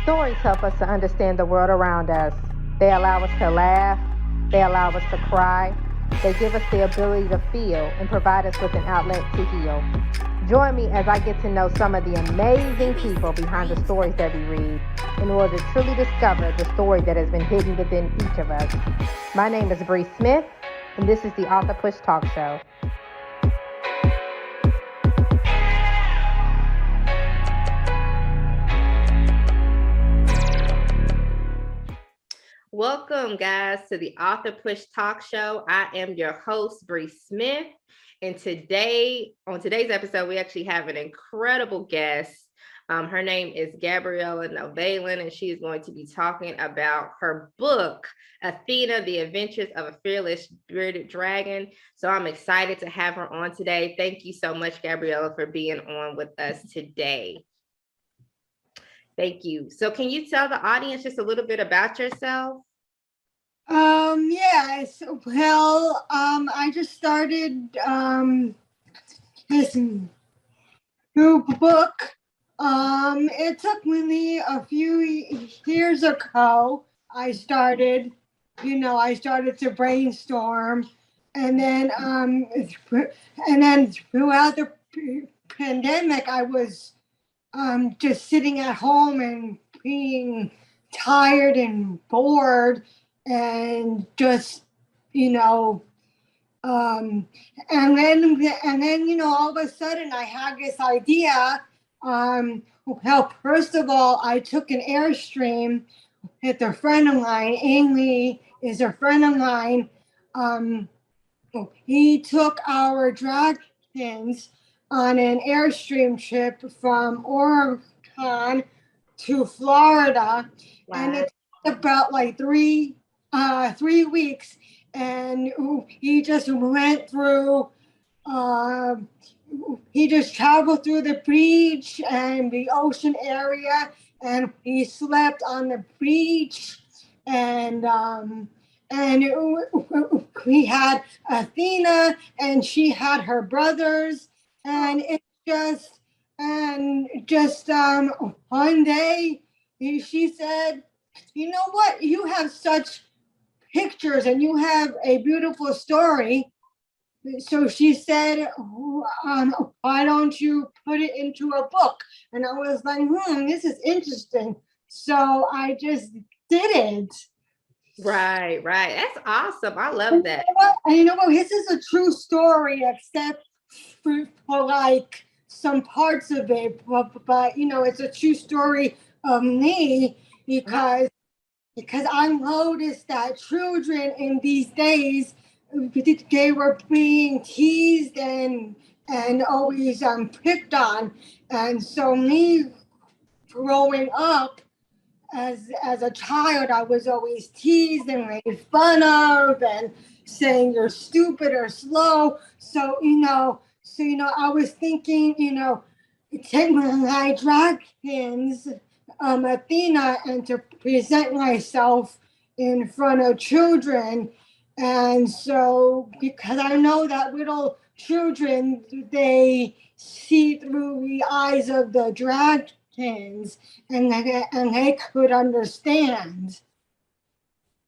Stories help us to understand the world around us. They allow us to laugh. They allow us to cry. They give us the ability to feel and provide us with an outlet to heal. Join me as I get to know some of the amazing people behind the stories that we read in order to truly discover the story that has been hidden within each of us. My name is Bree Smith, and this is the AuthorPush Talkshow. Welcome, guys, to the AuthorPush Talkshow. I am your host, Bree Smith, and on today's episode, we actually have an incredible guest. Her name is Gabriela Nalven, and she is going to be talking about her book, Athena, The Adventures of a Fearless Bearded Dragon. So I'm excited to have her on today. Thank you so much, Gabriela, for being on with us today. Thank you. So can you tell the audience just a little bit about yourself? Yes. Well, I just started this new book. It took me a few years ago. I started to brainstorm, and then throughout the pandemic, I was just sitting at home and being tired and bored, and just and then all of a sudden I had this idea. Well, first of all, I took an Airstream with a friend of mine. Amy is a friend of mine. He took our dragons on an Airstream trip from Oregon to Florida. Wow. And it took about like 3 weeks, and he just went through he just traveled through the beach and the ocean area, and he slept on the beach, and we had Athena, and she had her brothers, and one day she said, "You know what? You have such pictures and you have a beautiful story." So she said, "Why don't you put it into a book?" And I was like, this is interesting. So I just did it. Right. That's awesome. I love that. And you know what? This is a true story, except for like some parts of it. But it's a true story of me, because I noticed that children in these days, they were being teased and always picked on. And so me growing up as a child, I was always teased and made fun of and saying you're stupid or slow. So I was thinking, take my dragons, Athena, and to present myself in front of children. And so, because I know that little children, they see through the eyes of the dragons, and they could understand.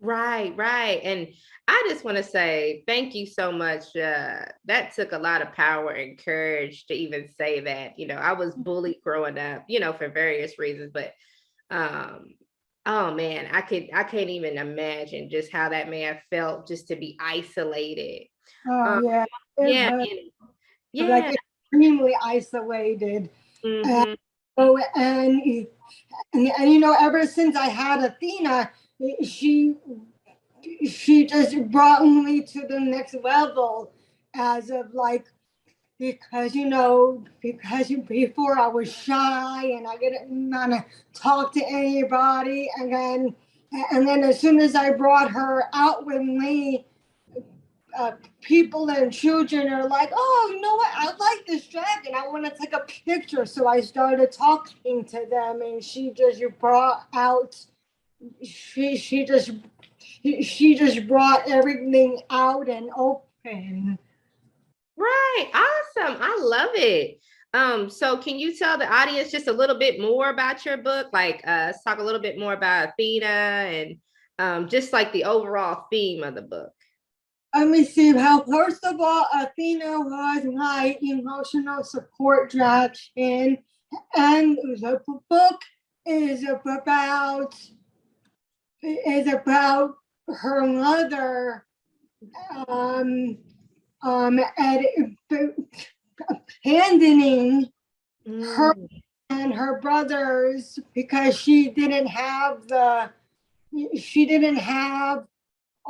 Right. And I just want to say thank you so much. That took a lot of power and courage to even say that. I was bullied growing up, for various reasons, but oh man, I can't even imagine just how that may have felt, just to be isolated. Yeah. Yeah. Extremely isolated. Mm-hmm. And ever since I had Athena, she just brought me to the next level, as of like, because before I was shy and I didn't want to talk to anybody, and then as soon as I brought her out with me, people and children are like, "Oh, you know what? I like this dragon. I want to take a picture." So I started talking to them, and she just brought out. She just brought everything out and open. Right. Awesome. I love it. So can you tell the audience just a little bit more about your book? Like, let's talk a little bit more about Athena and just like the overall theme of the book. Let me see. How first of all, Athena was my emotional support dragon, and the book is about her mother, um, and abandoning her and her brothers because she didn't have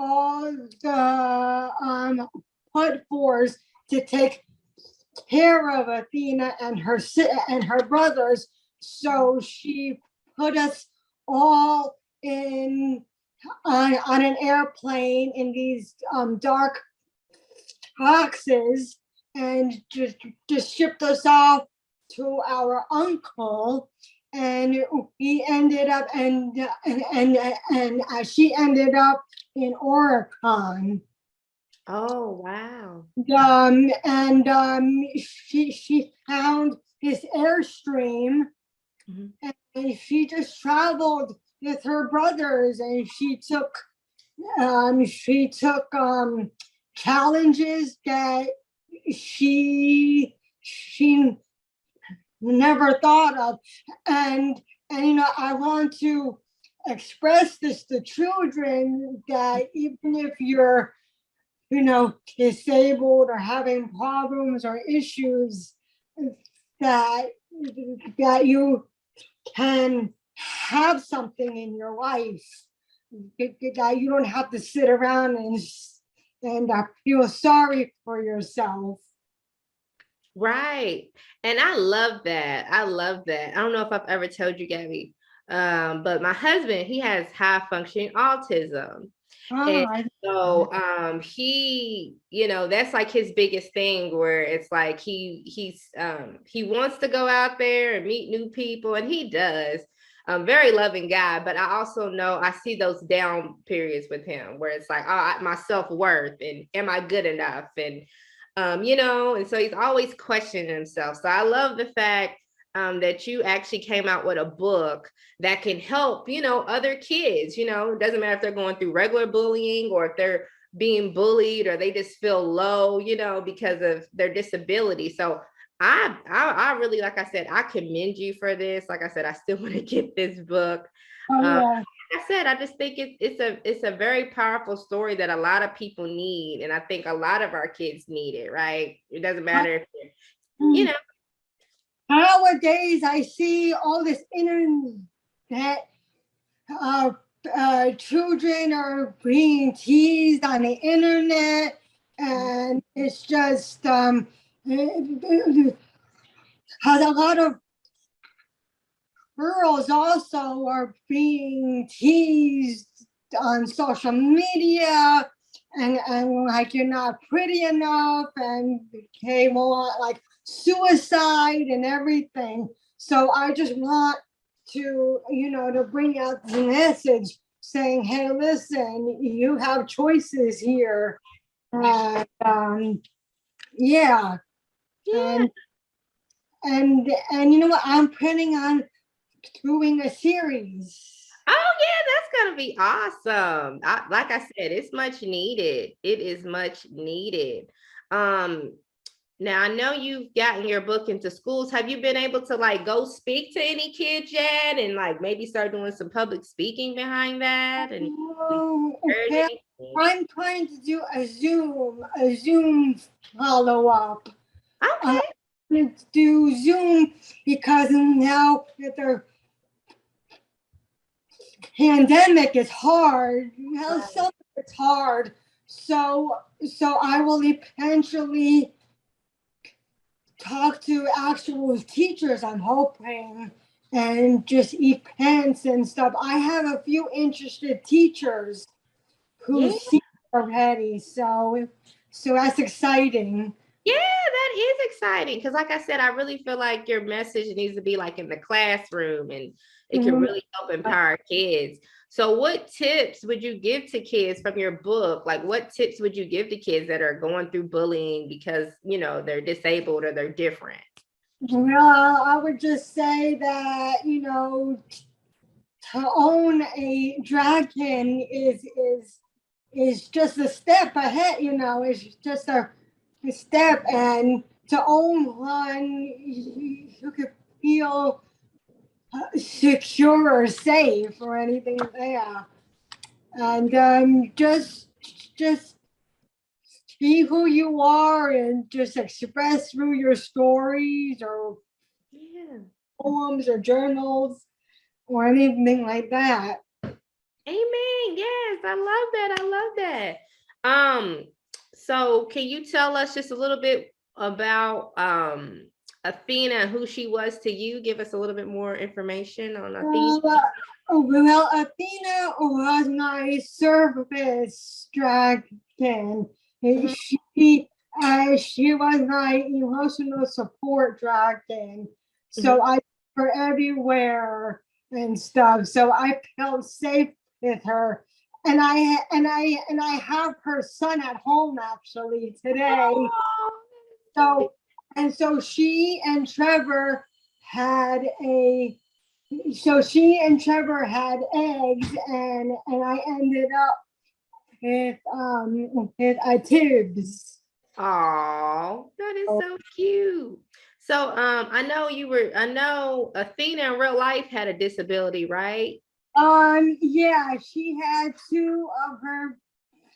all the put force to take care of Athena and her brothers. So she put us all in on an airplane in these dark boxes and just shipped us off to our uncle, and we ended up and she ended up in Oregon. Oh, wow. She found this airstream, and she just traveled with her brothers, and she took challenges that she never thought of, and I want to express this to children that even if you're disabled or having problems or issues, that you can have something in your life, that you don't have to sit around and feel sorry for yourself. Right. And I love that. I love that. I don't know if I've ever told you, Gabby, but my husband, he has high functioning autism. And so he, that's like his biggest thing, where it's like he wants to go out there and meet new people, and he does. Very loving guy, but I also know I see those down periods with him where it's like, oh, my self-worth and am I good enough? And and so he's always questioning himself. So I love the fact that you actually came out with a book that can help, other kids. It doesn't matter if they're going through regular bullying or if they're being bullied or they just feel low, because of their disability. So I really, like I said, I commend you for this. Like I said, I still want to get this book. I said, I just think it's a very powerful story that a lot of people need. And I think a lot of our kids need it, right? It doesn't matter if Nowadays, I see all this internet. Children are being teased on the internet, and it's just has a lot of girls also are being teased on social media, and like you're not pretty enough, and became a lot like suicide and everything. So I just want to bring out the message saying, hey, listen, you have choices here. Yeah. And you know what, I'm planning on doing a series. Oh yeah, that's gonna be awesome. Like I said, it's much needed. It is much needed. Now I know you've gotten your book into schools. Have you been able to like go speak to any kids yet, and like maybe start doing some public speaking behind that? And okay. I'm trying to do a Zoom follow-up. Okay. Do Zoom because now that the pandemic is hard. So it's hard. So I will eventually talk to actual teachers, I'm hoping, and just events and stuff. I have a few interested teachers who see already, so that's exciting. Yeah, that is exciting because, like I said, I really feel like your message needs to be like in the classroom, and it can really help empower kids. So what tips would you give to kids from your book? Like, what tips would you give to kids that are going through bullying because, they're disabled or they're different? Well, I would just say that, to own a dragon is just a step ahead, it's just a step, and to own one, you could feel secure or safe or anything there. And just be who you are and just express through your stories or Yeah. poems or journals or anything like that. Amen. Yes, I love that. I love that. So can you tell us just a little bit about Athena, who she was to you? Give us a little bit more information on Athena. Well, Athena was my service dragon. Mhm. She was my emotional support dragon. Mhm. So I took her everywhere and stuff. So I felt safe with her. And I have her son at home actually today. Oh, So so she and Trevor had eggs, and I ended up with a tubes. oh, that is so cute. So I know Athena in real life had a disability, right? Yeah, she had two of her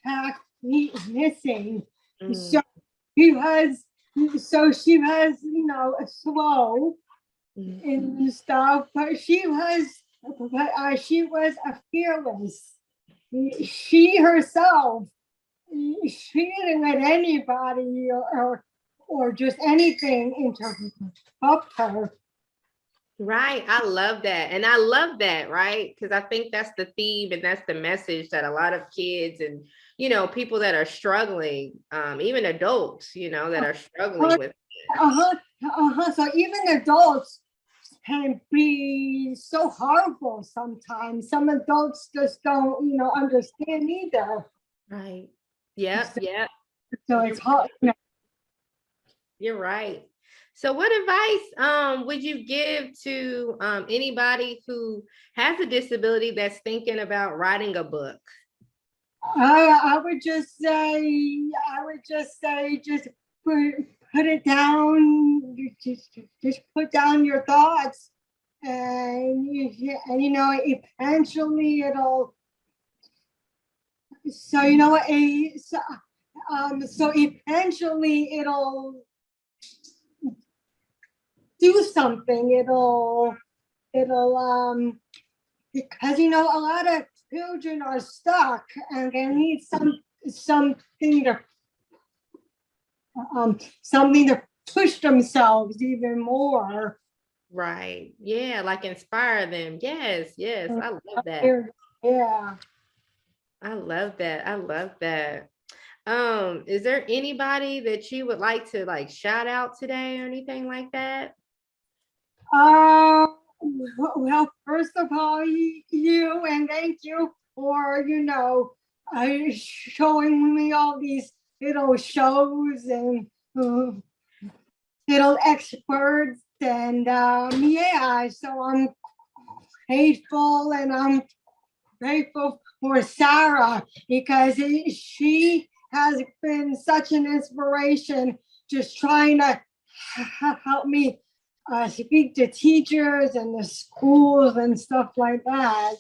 back feet missing. Mm, So she was she was, slow mm. and stuff, but she was a fearless. She herself, she didn't let anybody or just anything interrupt her. Right. I love that. And I love that, right? Because I think that's the theme and that's the message that a lot of kids and, people that are struggling, even adults, that are struggling Uh with. huh. So even adults can be so harmful sometimes. Some adults just don't, understand either. Right. Yep. So, Yep. so You're it's hard. you're right. So what advice would you give to anybody who has a disability that's thinking about writing a book? I would just say, put, put it down. Just put down your thoughts, and eventually it'll. So you know what? So eventually it'll do something. It'll because a lot of children are stuck and they need something to something to push themselves even more. Right. Yeah, like inspire them. Yes, yes. I love that. Yeah. I love that. I love that. Is there anybody that you would like to like shout out today or anything like that? Uh, well, first of all, you and thank you for showing me all these little shows and little experts, and yeah, so I'm grateful, and I'm grateful for Sarah because she has been such an inspiration, just trying to help me speak to teachers and the schools and stuff like that.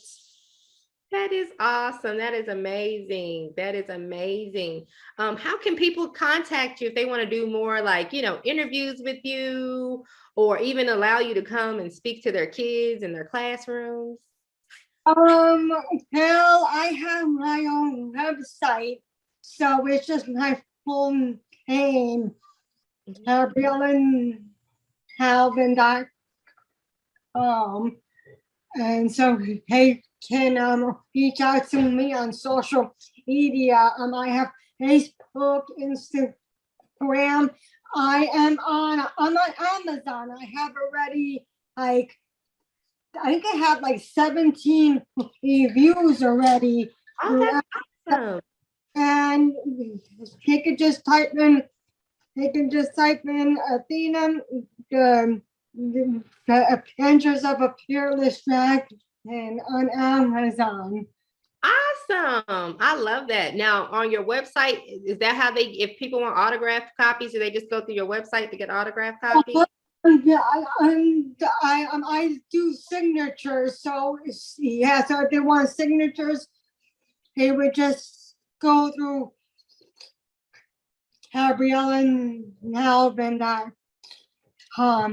That is awesome. That is amazing. That is amazing. How can people contact you if they want to do more like, interviews with you or even allow you to come and speak to their kids in their classrooms? Um, well, I have my own website, so it's just my full name, Gabriela Nalven.com. And so they can reach out to me on social media. I have Facebook, Instagram. I'm on Amazon. I have already like I think I have like 17 reviews already. Oh, that's awesome. And they could just type in Athena the pictures of a peerless dragon on Amazon. Awesome. I love that. Now, on your website, is that how if people want autographed copies, do they just go through your website to get autographed copies? Yeah, I do signatures. So yeah, so if they want signatures, they would just go through Gabriela Nalven.com.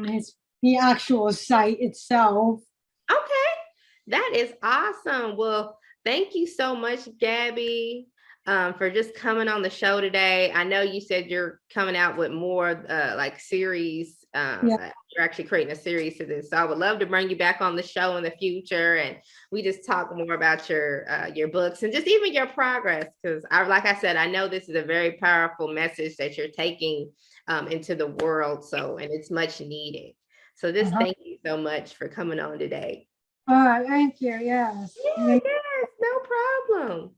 It's the actual site itself. Okay, that is awesome. Well, thank you so much, Gabby, for just coming on the show today. I know you said you're coming out with more like series. You're actually creating a series to this. So I would love to bring you back on the show in the future, and we just talk more about your books and just even your progress. Because like I said, I know this is a very powerful message that you're taking into the world. So, and it's much needed. So just thank you so much for coming on today. All right, thank you. Yes. Yes, no problem.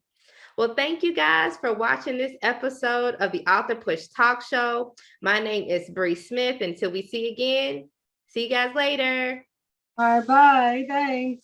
Well, thank you guys for watching this episode of the AuthorPush Talk Show. My name is Bree Smith. Until we see again, see you guys later. Bye bye. Thanks.